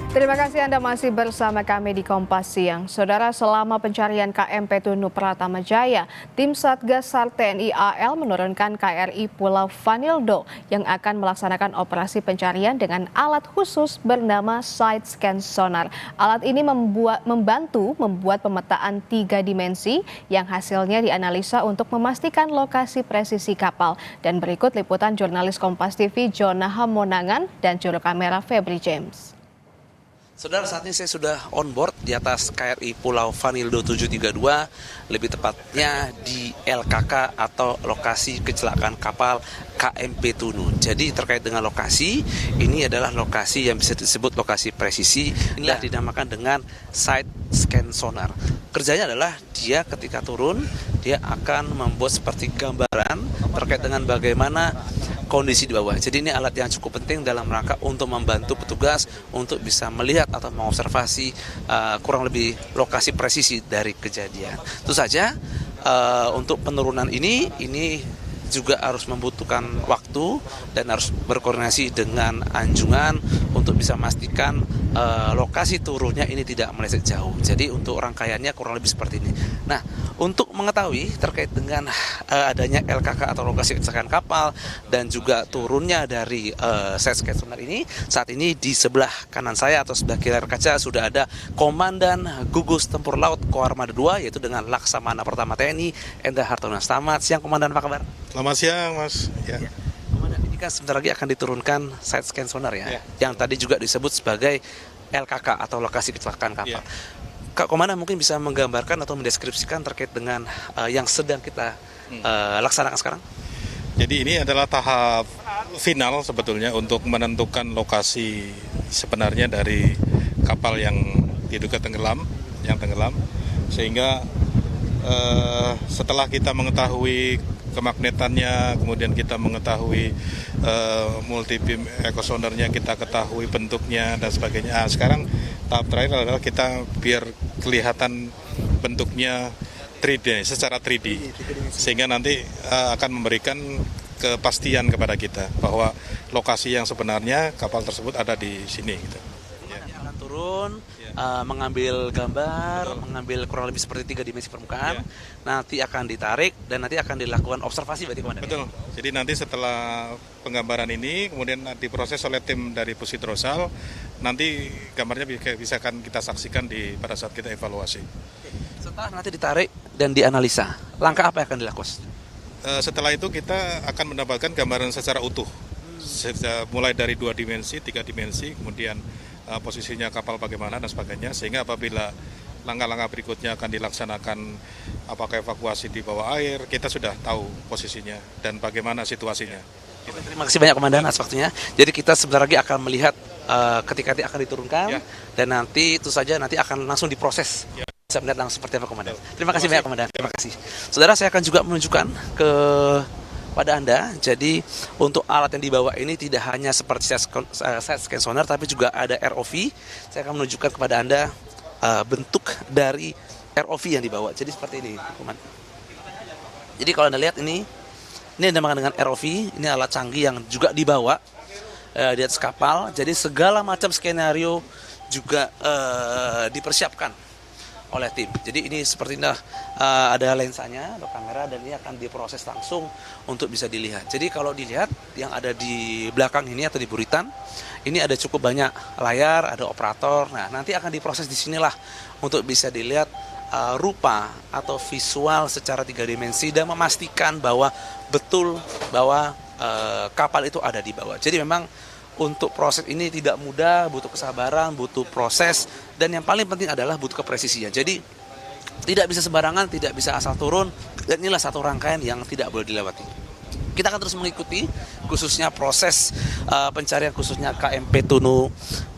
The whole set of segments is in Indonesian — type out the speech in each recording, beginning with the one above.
Terima kasih Anda masih bersama kami di Kompas Siang. Saudara, selama pencarian KMP Tunu Pratama Jaya, tim Satgas SAR TNI AL menurunkan KRI Pulau Vanildo yang akan melaksanakan operasi pencarian dengan alat khusus bernama Side Scan Sonar. Alat ini membantu membuat pemetaan 3 dimensi yang hasilnya dianalisa untuk memastikan lokasi presisi kapal. Dan berikut liputan jurnalis Kompas TV Jona Hamonangan dan juru kamera Febri James. Saudara, saat ini saya sudah on board di atas KRI Pulau Vanildo 732, lebih tepatnya di LKK atau lokasi kecelakaan kapal KMP Tunu. Jadi terkait dengan lokasi, ini adalah lokasi yang bisa disebut lokasi presisi. Inilah dinamakan dengan Side Scan Sonar. Kerjanya adalah dia ketika turun, dia akan membuat seperti gambaran terkait dengan bagaimana kondisi di bawah. Jadi ini alat yang cukup penting dalam rangka untuk membantu petugas untuk bisa melihat atau mengobservasi kurang lebih lokasi presisi dari kejadian. Tentu saja untuk penurunan ini juga harus membutuhkan waktu dan harus berkoordinasi dengan anjungan untuk bisa memastikan lokasi turunnya ini tidak meleset jauh. Jadi untuk rangkaiannya kurang lebih seperti ini. Nah, untuk mengetahui terkait dengan adanya LKK atau lokasi kecelakaan kapal dan juga turunnya dari Side Scan Sonar ini, saat ini di sebelah kanan saya atau sebelah kiri kaca sudah ada Komandan Gugus Tempur Laut Koarmada 2 yaitu dengan Laksamana Pertama TNI Endra Hartono. Selamat siang Komandan, apa kabar? Selamat siang Mas. Ya. Komandan, ini kan sebentar lagi akan diturunkan Side Scan Sonar ya, yang tadi juga disebut sebagai LKK atau lokasi kecelakaan kapal. Kak Komandan mungkin bisa menggambarkan atau mendeskripsikan terkait dengan yang sedang kita laksanakan sekarang? Jadi ini adalah tahap final sebetulnya untuk menentukan lokasi sebenarnya dari kapal yang diduga tenggelam, sehingga setelah kita mengetahui kemagnetannya, kemudian kita mengetahui multi beam echo sonarnya, kita ketahui bentuknya dan sebagainya. Sekarang tahap terakhir adalah kita biar kelihatan bentuknya 3D, secara 3D, sehingga nanti akan memberikan kepastian kepada kita bahwa lokasi yang sebenarnya kapal tersebut ada di sini. Gitu. Akan turun, mengambil gambar, mengambil kurang lebih seperti 3 dimensi permukaan, nanti akan ditarik dan nanti akan dilakukan observasi berarti Komandan? Betul, jadi nanti setelah penggambaran ini kemudian diproses oleh tim dari Pusidrosal, nanti gambarnya bisa akan kita saksikan pada saat kita evaluasi. Setelah nanti ditarik dan dianalisa, langkah apa yang akan dilakukan? Setelah itu kita akan mendapatkan gambaran secara utuh, mulai dari 2 dimensi, 3 dimensi, kemudian posisinya kapal bagaimana dan sebagainya, sehingga apabila langkah-langkah berikutnya akan dilaksanakan apakah evakuasi di bawah air, kita sudah tahu posisinya dan bagaimana situasinya. Terima kasih banyak Komandan atas waktunya. Jadi kita sebentar lagi akan melihat ketika akan diturunkan dan nanti itu saja nanti akan langsung diproses. Bisa melihat langsung seperti apa Komandan. Terima kasih banyak Komandan. Terima kasih. Saudara, saya akan juga menunjukkan pada Anda, jadi untuk alat yang dibawa ini tidak hanya seperti Side Scan Sonar, tapi juga ada ROV. Saya akan menunjukkan kepada Anda bentuk dari ROV yang dibawa. Jadi seperti ini, Komandan. Jadi kalau Anda lihat ini dinamakan dengan ROV, ini alat canggih yang juga dibawa di atas kapal. Jadi segala macam skenario juga dipersiapkan oleh tim. Jadi ini seperti ada lensanya atau kamera dan ini akan diproses langsung untuk bisa dilihat. Jadi kalau dilihat yang ada di belakang ini atau di buritan, ini ada cukup banyak layar, ada operator. Nah, nanti akan diproses di sinilah untuk bisa dilihat rupa atau visual secara 3 dimensi dan memastikan bahwa betul bahwa kapal itu ada di bawah. Jadi memang untuk proses ini tidak mudah, butuh kesabaran, butuh proses, dan yang paling penting adalah butuh kepresisian. Jadi tidak bisa sembarangan, tidak bisa asal turun, dan inilah satu rangkaian yang tidak boleh dilewati. Kita akan terus mengikuti khususnya proses pencarian khususnya KMP Tunu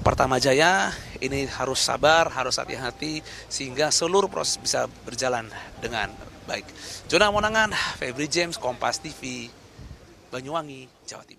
Pratama Jaya. Ini harus sabar, harus hati-hati sehingga seluruh proses bisa berjalan dengan baik. Jona Hamonangan, Febri James, Kompas TV, Banyuwangi, Jawa Timur.